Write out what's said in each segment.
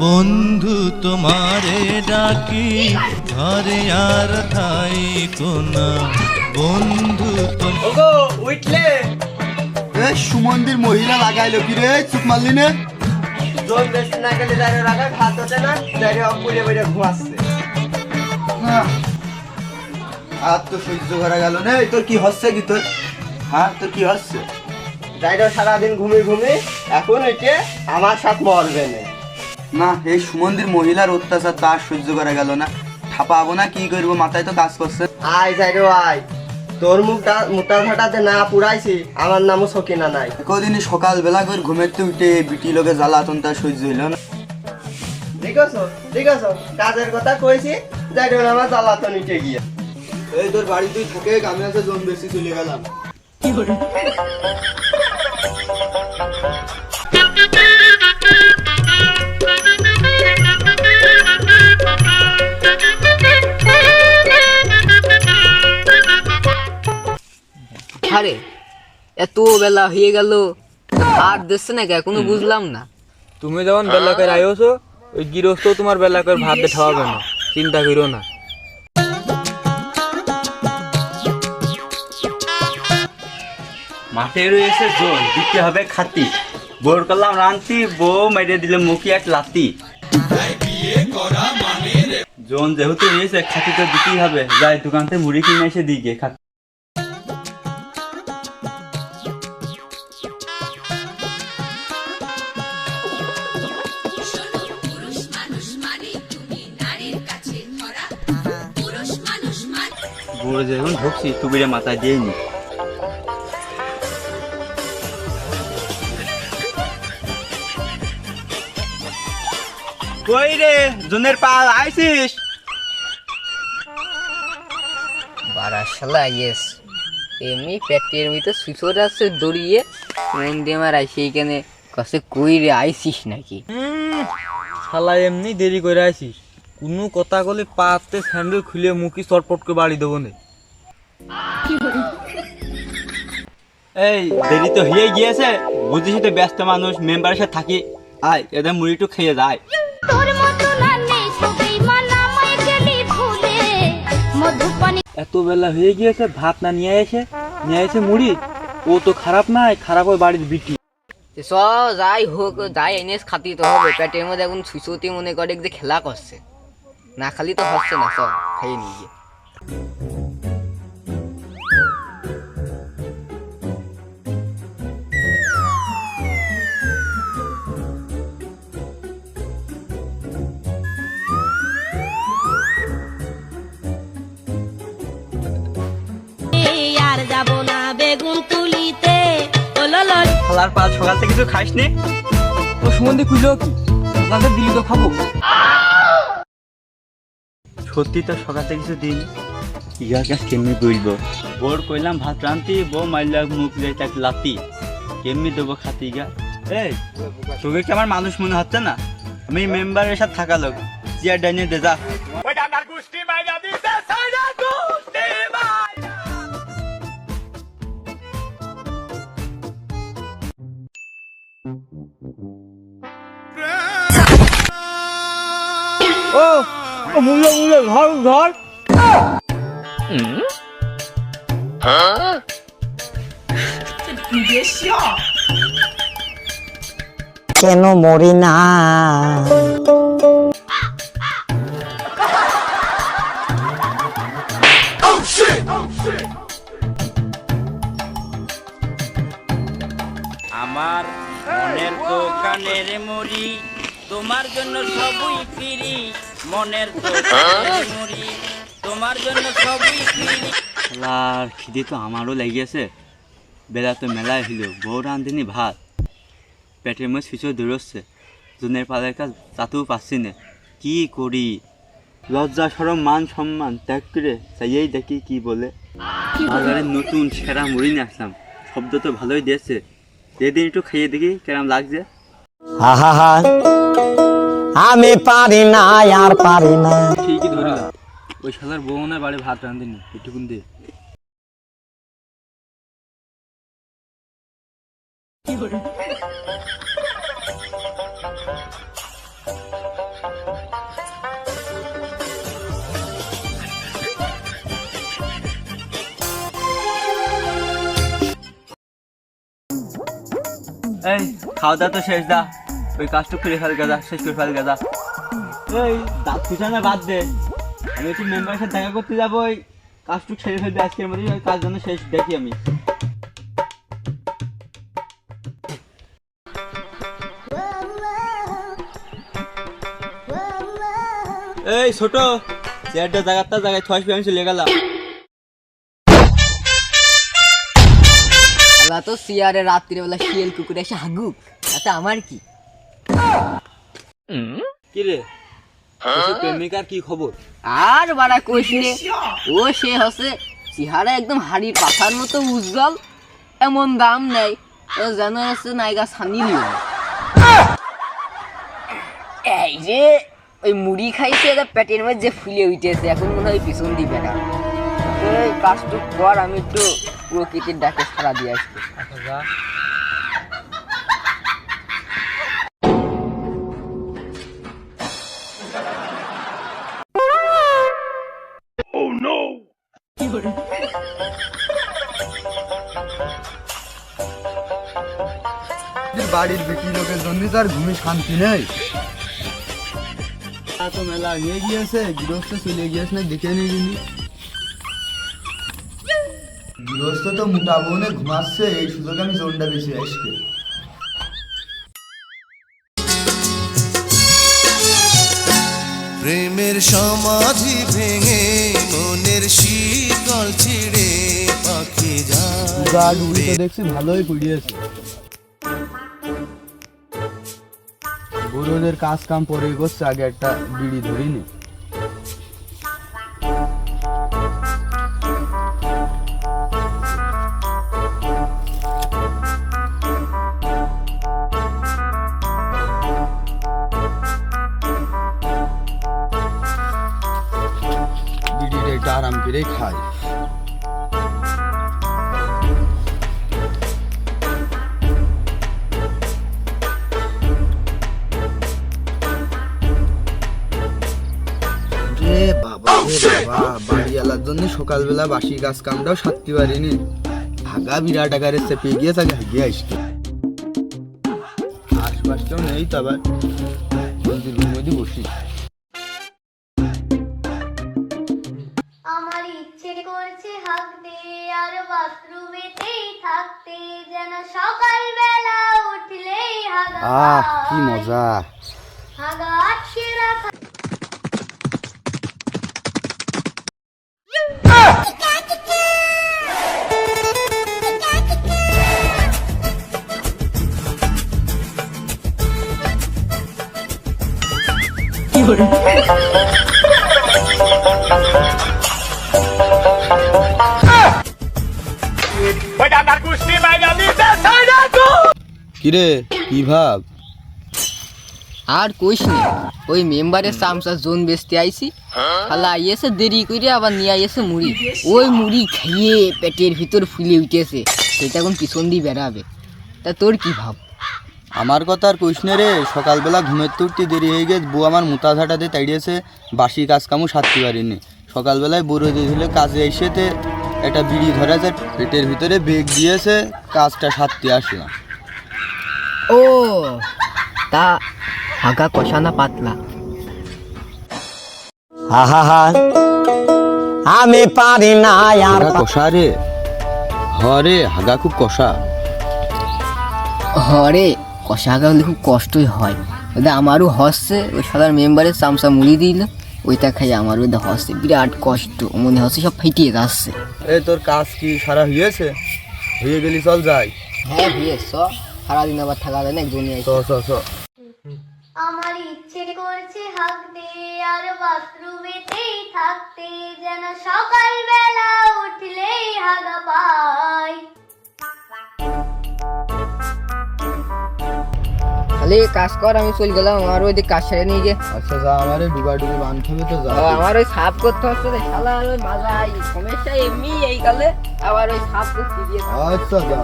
বন্ধু তোমারে ডাকি ঘরে আর ঠাই কোনা বন্ধু ওগো উঠলে সুমন্দির মহিলা লাগাইলো কি রে চুপ মারলি না জোর বেশি না গেলে দাঁড়িয়ে রাখা ভাত হচ্ছে না দাঁড়িয়ে অপুরে বেড়ে ঘুমাচ্ছে আর তো সহ্য করা গেল না তোর কি হচ্ছে কি তোর হ্যাঁ তোর কি হচ্ছে দাঁড়িয়ে সারাদিন ঘুমিয়ে ঘুমিয়ে এখন এটে আমার সাথে মরবে না না এই সুমন্দির মহিলার অত্যাচার তার সহ্য করা গেল না ঠাপাবো না কি করবো মাথায় তো কাজ করছে আয় যাইরো আয় তোর মুখটা ফাটাতে না পুরাইছি আমার নামও সকিনা নাই কদিনই সকালবেলা করে ঘুমেতে উঠে বিটি লোকে জ্বালাতন তার সহ্য হইল না ঠিক আছে কাজের কথা কইছি যাইরো আমার জ্বালাতন উঠে গিয়ে এই তোর বাড়ি তুই থাকে আমি আছে জমি বেশি চলে গেলাম আরে এত বেলা হয়ে গেল আর দেখছে না কোনো বুঝলাম না। তুমি যখন বেলা করে আইছো ওই গৃহস্থ তোমার বেলা করে ভাত দিয়ে খাওয়াবে না, চিন্তা করো না। মাঠে রয়েছে জোন দিতে হবে খাতি বোর করলাম রান্তি বউ মেরে দিলে মুখি এক লাতি জোন যেহেতু রয়েছে খাতি তো দিতেই হবে যাই দোকান থেকে মুড়ি কিনে এসে দিকে খাতি বুড়ো যখন ঢুকছি টুবিরে মাথায় দিয়ে নি কই রে জোনের পাল আইছিস বারা শালা ইয়েস এমনি পেটের ভিতর সুসর আছে দড়িয়ে মন দিয়ে আমার আইসি এখানে কাছে কই রে আইসিস নাকি শালা এমনি দেরি করে আইছিস, কোনো কথা বলে পাতে স্যান্ডেল খুলে মুখি চটপট করে বাড়ি দেবো না। এই দেরি তো হয়ে গিয়েছে বুঝিস তো ব্যস্ত মানুষ মেম্বারের সাথে থাকি আয় এদের মুড়িটু খেয়ে যায় এত বেলা হয়ে গিয়েছে ভাত না নিয়ে এসে মুড়ি ও তো খারাপ নাই, খারাপ ওই বাড়ির বিটি। স যাই হোক যাই এনে খাতি তো হবে, পেটের মধ্যে এখন সুসতি মনে করে যে খেলা করছে, না খালি তো হচ্ছে না, সব খাইয়ে নিয়ে গিয়ে। খালার পাল সকাল থেকে কিছু খাইস নি ও সুমন্দি খুঁজলো কি আপনাদের দিলি তো খাবো। সত্যি তো সকাল থেকে কিছু দিন ইয়ার কাছে কেমনি বলবো বোর কইলাম ভাত রান্তি বউ মাইলা মুখ যাই তাকে লাতি কেমনি দেবো খাতি গা। এই তোকে কি আমার মানুষ মনে হচ্ছে না? আমি মেম্বারের সাথে থাকা লোক চেয়ার ডাইনে দে যা। ও মুলো ঘর ঘর কেন মরি না আমার মনের দোকানের মুড়ি তোমার জন্য সবই ফ্রি মনের দোকানের মুড়ি তোমার জন্য সবই ফ্রি। লার খিদে তো আমারও লেগেছে, বেলা তো মেলায় হইল বউ রাঁধেনি ভাত পেটের মধ্যে শিশু দৌড়চ্ছে জনের পালের কাজ তাতেও পাচ্ছি না কি করি। লজ্জা সরম মান সম্মান ত্যাগ করে চাইয়েই দেখি কি বলে। বাজারে নতুন সেরা মুড়ি নিয়ে আসলাম, শব্দ তো ভালোই দিয়েছে, যেদিন একটু খেয়ে দেখি কেরাম লাগছে। আহা আমি পারি না আর পারি না। ঠিকই ধরিলাম ওই শালার বউ না বাড়ি ভাত রাঁধেনি একটুকুন দিয়ে। এই খাওয়া দাওয়া তো শেষ দা, ওই কাজটুক করে ফেল গাদা, শেষ করে ফেল গাদা। এই দাঁত খুঁচানো বাদ দে, আমি একটু মেম্বারের সাথে দেখা করতে যাবো, ওই কাজটুক সেরে ফেলবে আজকের মধ্যে, ওই কাজ যেন শেষ দেখি আমি। এই ছোট চেয়ারটা জায়গাটা জায়গায় থাকবি, আমি চলে গেলাম। আল্লাহ তো সিয়ারে রাত্রিবেলা শিয়াল কুকুর এসে হাগুক, তাতে আমার কি? কি রে তোর প্রেমিকার কি খবর? আর বাড়া কইস নে, ও সে হচ্ছে চেহারা একদম হাড়ির পাখার মতো উজ্জ্বল, এমন দাম নেই ও যেন হচ্ছে নায়িকা সানি লিওন। এই যে ওই মুড়ি খাইছে, এটা পেটের মধ্যে ফুলে উঠেছে, এখন মনে হয় পিছন দিবে না। এই কাজটুক কর, আমি একটু প্রকৃতির ডাকে সারা দিয়ে আসবো। বাড়ির বেটি লোকের জন্য তো আর ঘুমে শান্তি নেই। তো মেলা হয়ে গিয়েছে, গৃহস্থ চলে গিয়েছে না দেখে নিয়ে গেলি। গৃহস্থ তো মোটা বোনে ঘুমাচ্ছে, এই সুযোগে আমি জোনটা বেশি আসবে। প্রেমের সমাধি ভেঙে মনের শীতল ছিড়ে পাখি যায়। গাড় উড়ি তো দেখছি ভালোই পড়িয়েছে। বুড়োদের কাজ কাম পরে করছে, আগে একটা বিড়ি ধরিনি। বিড়িটা একটু আরাম করে খাই। বাবা বাড়িওয়ালার জন্য সকালবেলা বাসি কাজ কামটাও সারতে পারিনি। ভাগা বিরাট আকারে চেপে গিয়ে তাকে হাগিয়ে আসছে। আশপাশটাও নেই, তবে মধ্যে বসি। আমার ইচ্ছে করছে হাঁকতে আর বাথরুমেতেই থাকতে, যেন সকালবেলা উঠলেই হাগা কি মজা! হাগা আটকে রাখা। কিরে কি ভাব? আর কইস নি, ওই মেম্বারের চামচা জোন বেচতে আইছি, খালা আইয়েছে দেরি করে, আবার নিয়ে আইয়েছে মুড়ি। ওই মুড়ি খেয়ে পেটের ভিতর ফুলে উঠেছে, সেটা এখন পিছন দিয়ে বেড়াবে। তা তোর কি ভাব? আমার কথা আর কইস না রে, সকালবেলা ঘুমের তো উঠতে দেরি হয়ে গেছে, বউ আমার মোটা ঝাঁটাতে তাড়িয়েছে, বাসি কাজ কামও সারতে পারিনি। সকালবেলায় বুড়ো দিয়েছিল কাজে এসেতে একটা বিড়ি ধরেছে, পেটের ভিতরে বেগ দিয়েছে, কাজটা সারতে আসলাম। ও তা হাগা কষা না পাতলা? আহা আমি পারি না আর হাগা কষা রে? হরে হাগা খুব কষা। হরে কষা হাগা হলে খুব কষ্টই হয়। ওদের আমারও হচ্ছে, ওই সাধারণ মেম্বারের চামচা মুড়ি দিল, ওইটা খাই আমারও ওদের হচ্ছে, বিরাট কষ্ট, মনে হচ্ছে সব ফেটিয়ে যাচ্ছে। এই তোর কাজ কি সারা হয়েছে? হয়ে গেলি চল যাই। হ্যাঁ বিয়ে সব সারাদিন আবার থাকা যায় না, একজনই চ চ চ। আমার ইচ্ছে করছে হাঁকতে আর বাথরুমেতেই থাকতে, যেন সকালবেলা উঠলেই হাগা পাই। তাহলে কাজ কর, আমি চলে গেলাম, আমার ওই কাজ সেরে নিয়ে গিয়ে। আচ্ছা যা, আমারে ডুবা ডুবি বাঁধতে হবে তো যা। আমার ওই সাফ করতে হচ্ছে রে শালা, ওই মাজা এই সমস্যা এমনি এই কালে, আবার ওই সাফ করতে দিয়ে। আচ্ছা যা।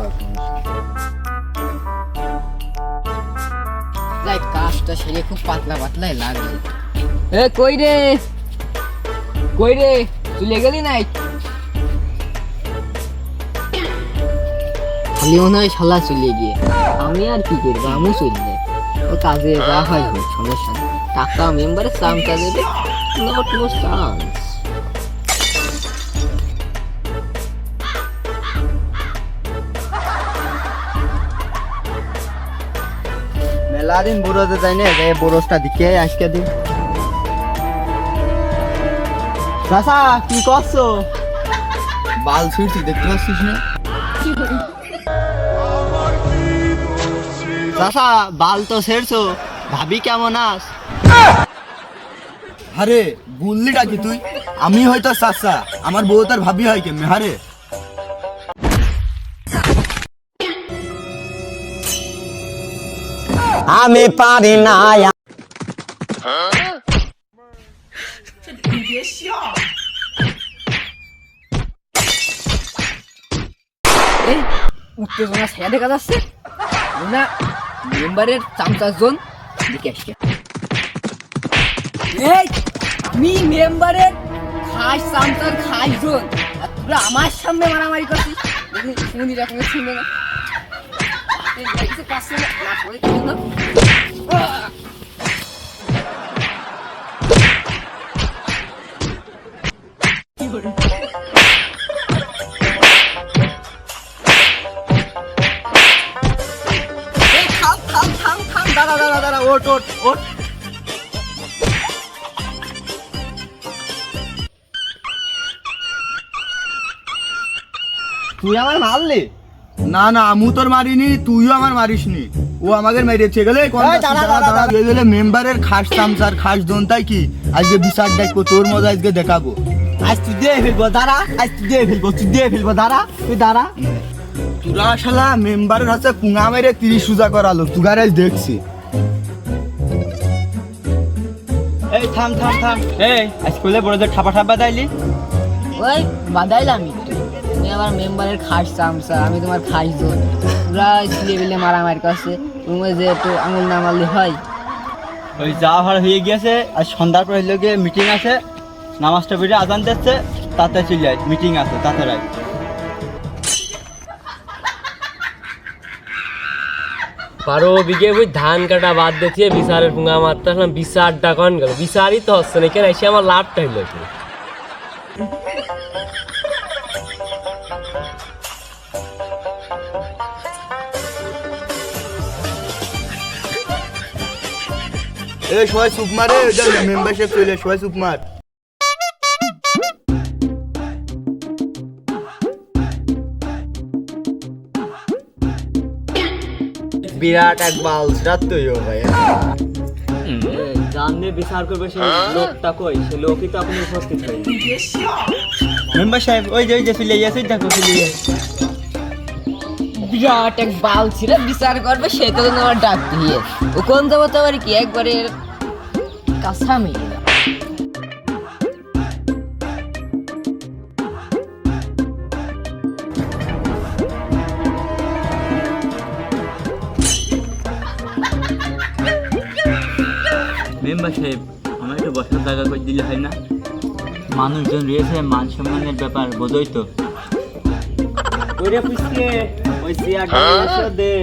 যাই কাজটা সেরে খুব পাতলা পাতলাই লাগছে। এ কই রে চলে গেলি নাই? খালি মনে হয় শালা চলে গিয়ে আমি আর কি করবো, আমিও চলে যাই। ও কাজে যা হয় হোক, সমস্যা নেই। টাকা মেম্বারের চামচা দেবে, নট নো চান্স। মেলা দিন বরজে যাই না, যাই বরজটা দিকে আজকে দিন। চাচা কি করছো? বাল ছুটছি, দেখতে পাচ্ছিস না? চাচা বাল তো ছেড়ছো, ভাবি কেমন আস? আরে বললিটা কি তুই? আমি হয়তো চাচা, আমার বউ তার ভাবি হয় কেমনে? হারে আমি পারি না এই উত্তেজনা ছায়া দেখা যাচ্ছে না, মেম্বারের চামচা জোন দিকে আসছে। এই আমি মেম্বারের খাস চামচার খাস জোন, আর তোরা আমার সামনে মারামারি করছিস। শুনি রাখলে শুনে না, পাচ্ছে না না করে কিছু না। দাঁড়া ওট ওট ওট। তুই আমার মারলি? না না, আমু তোর মারিনি, তুইও আমার মারিসনি। ও আমাকে মেরেছে গেলে মেম্বারের খাস চামচার খাস দোন, তাই কি আজকে বিচার দেখবো, তোর মজা আজকে দেখাবো। আজ তুই দিয়ে ফেলবো, দাঁড়া, আজ তুই দিয়ে ফেলবো, তুই দিয়ে ফেলবো, দাঁড়া, তুই দাঁড়া। তুরা শালা মেম্বারের হাতে পুঙা মেরে 30 সুজা করালো, তুগার আজ দেখছি। এই থাম থাম থাম, এই আজ স্কুলে বড় যে ঠাপা ঠাপা দাইলি। ওই বাদাইলাম একটু, তুমি আমার মেম্বারের খাস চামচা, আমি তোমার খাস জোন, পুরা ছিলে বিলে মারামারি করছে। তুমি যে একটু আঙুল না মারলে হয়। ওই যা ভাড়া হয়ে গিয়েছে, আজ সন্ধ্যার পর হইলে গিয়ে মিটিং আছে, নামাজটা বেড়ে আজান দিচ্ছে, তাতে চলে যায়, মিটিং আছে তাড়াতাড়ি। বারো বিঘে ওই ধান কাটা বাদ দিয়ে বিচারের পুঙ্গা মারতে আসলাম, বিচারটা কন গেল, বিচারই তো হচ্ছে না, কেন এসে আমার লাভটা হইলো কি? এই সবাই চুপ মারে, মেম্বারশিপ চলে, সবাই চুপ মার। বিরাট এক বাল রাত তৈরি ভাই। জানলে বিচার করবে সেই লোকটা কই, সে লোকই তো আপনি উপস্থিত হয়ে। মেম্বার সাহেব ওই যে ফিলে গেছে, দেখো ফিলে গেছে। বিরাট এক বাল ছিল, বিচার করবে সে তো তোমার ডাক দিয়ে ও কোন যাবো তো আর কি একবারে কাঁচা মেয়ে। মেম্বার সাহেব আমার একটু বসার জায়গা করে দিলে হয় না? মানুষজন রয়েছে, মান সম্মানের ব্যাপার বোঝোই তো। ওরে পুষকে ওই চেয়ারটা এসে দে।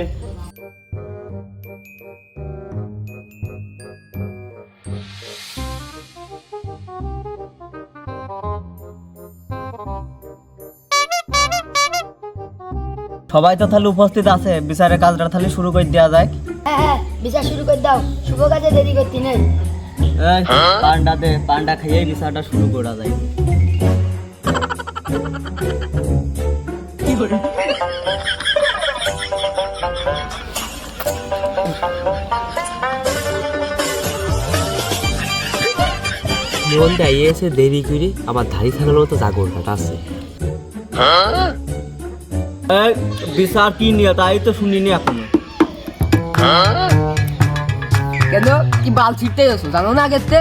সবাই তো তাহলে উপস্থিত আছে, বিচারের কাজটা তাহলে শুরু করে দেওয়া যায়। হ্যাঁ বিচার শুরু করে দাও, শুভ কাজে দেরি করতে নেই। এই পান্ডা দে, পান্ডা খেয়ে বিচারটা শুরু করা যায়। মন এসে দেরি করে আবার ধারি থাকার মতো জাগরটা আছে। এই বিচার কি নিয়ে তাই তো শুনিনি এখনো। কেন কি বাল ছিটতে গেছো জানো না আগেতে?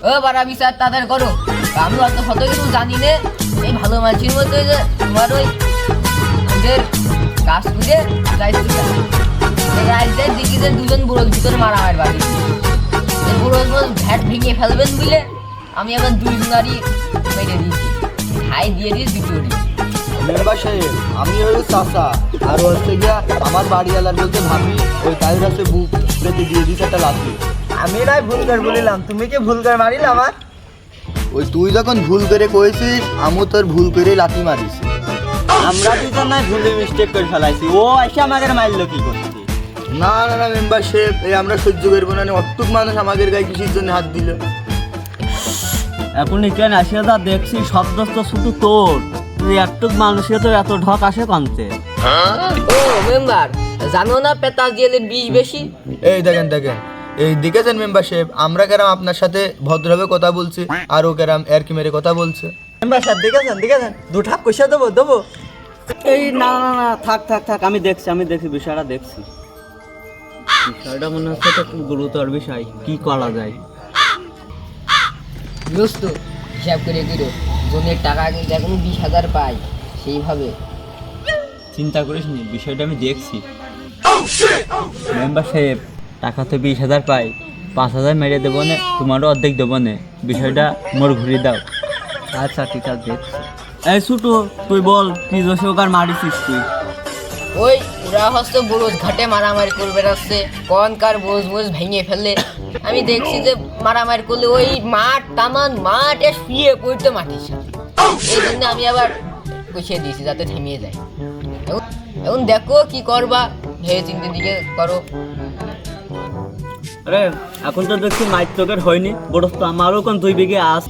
ও বারা বিচার তাদের করো, আমি অত কত কিছু জানি না। এই ভালো মানুষের মধ্যে যে তোমার ওই ওদের কাজ করে যাইতে দিকে দুজন বুড়োর ভিতরে মারা হয় বাড়ি, বুড়ো ভ্যাট ভেঙে ফেলবেন বুঝলে আমি আবার দুইজনারই মেরে দিয়েছি, হাই দিয়ে দিয়ে দুটো মেম্বার সাহেব আমি হলো চাচা আর হচ্ছে গিয়া আমার বাড়িওয়ালার বলতে ভাবি ওই তাদের কাছে বুক পেতে দিয়ে দিচ্ছে একটা লাঠি। আমি নাই ভুল করে বলিলাম, তুমি কি ভুল করে মারিলে আমার? ওই তুই যখন ভুল করে কয়েছিস আমি তোর ভুল করে লাঠি মারিস। আমরা দুজন নাই ভুলে মিস্টেক করে ফেলাইছি, ও এসে আমাদের মারলো কি করছি? না না না মেম্বার সাহেব এই আমরা সহ্য করবো না, অটুক মানুষ আমাদের গায়ে কৃষির জন্য হাত দিল। এখন কেন আসিয়া যা দেখছি সব দোষ তো শুধু তোর, তুই একটুক মানুষকে তো এত ঢক আসে কানতে। ও মেম্বার জানো না পেতাস দিয়ে বিষ বেশি? এই দেখেন দেখেন এই দেখেছেন মেম্বার সাহেব আমরা কেরাম আপনার সাথে ভদ্রভাবে কথা বলছি আর ও কেরাম এর কি মেরে কথা বলছে। মেম্বার সাহেব দেখেছেন দুঠাপ কইসা দেবো। এই না না না থাক থাক থাক, আমি দেখছি বিষয়টা দেখছি। বিষয়টা মনে হচ্ছে তো খুব গুরুতর বিষয়, কি করা যায়? দোস্ত হিসাব করে দিল, জনের টাকা কিন্তু এখন 20,000 পাই, সেইভাবে চিন্তা করিস নি, বিষয়টা আমি দেখছি। মেম্বার সাহেব টাকা তো 20,000 পাই, 5,000 মেরে দেবো না, তোমারও অর্ধেক দেবো না, বিষয়টা মোর ঘুরিয়ে দাও। আচ্ছা ঠিক আছে দেখছি। এই ছুটু তুই বল কি দোষে ওকার মারিছিস তুই? ওই ওরা হস্ত বরোজ ঘাটে মারামারি করবে রাখছে, কন কার বোঝ ভেঙে ফেললে আমি দেখছি যে মারামারি করলে ওই মাঠ টামান মাঠে শুয়ে পড়তে মাটির সাথে, এই জন্য আমি আবার কষিয়ে দিয়েছি যাতে থেমিয়ে যায়। এখন দেখো কি করবা, ভেবে চিন্তে দিকে করো। আরে এখন তো দেখছি মাইক তোকের হয়নি, বড় তো আমারও কোন 2 বিঘে আস।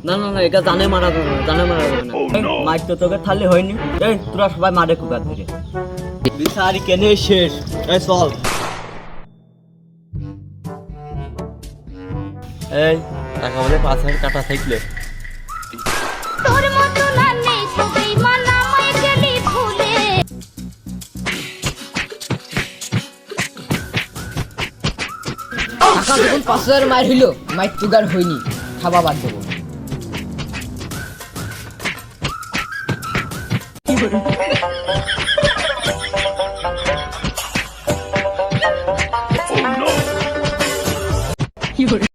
না না না এটা জানে মারা যাবে না, মাইক তো তোকে থালে হয়নি। এই তোরা সবাই মারে কুকার ধরে বিচারি কেনে শেষ। এই চল, এই টাকা বলে 5,000 কাটা থাকলে তোর মতো না নেই সবাই মানা মাই গেলি ভুলে। টাকা যখন 5,000 মার হইলো, মাইক তুগার হয়নি, খাওয়া বাদ দেবো।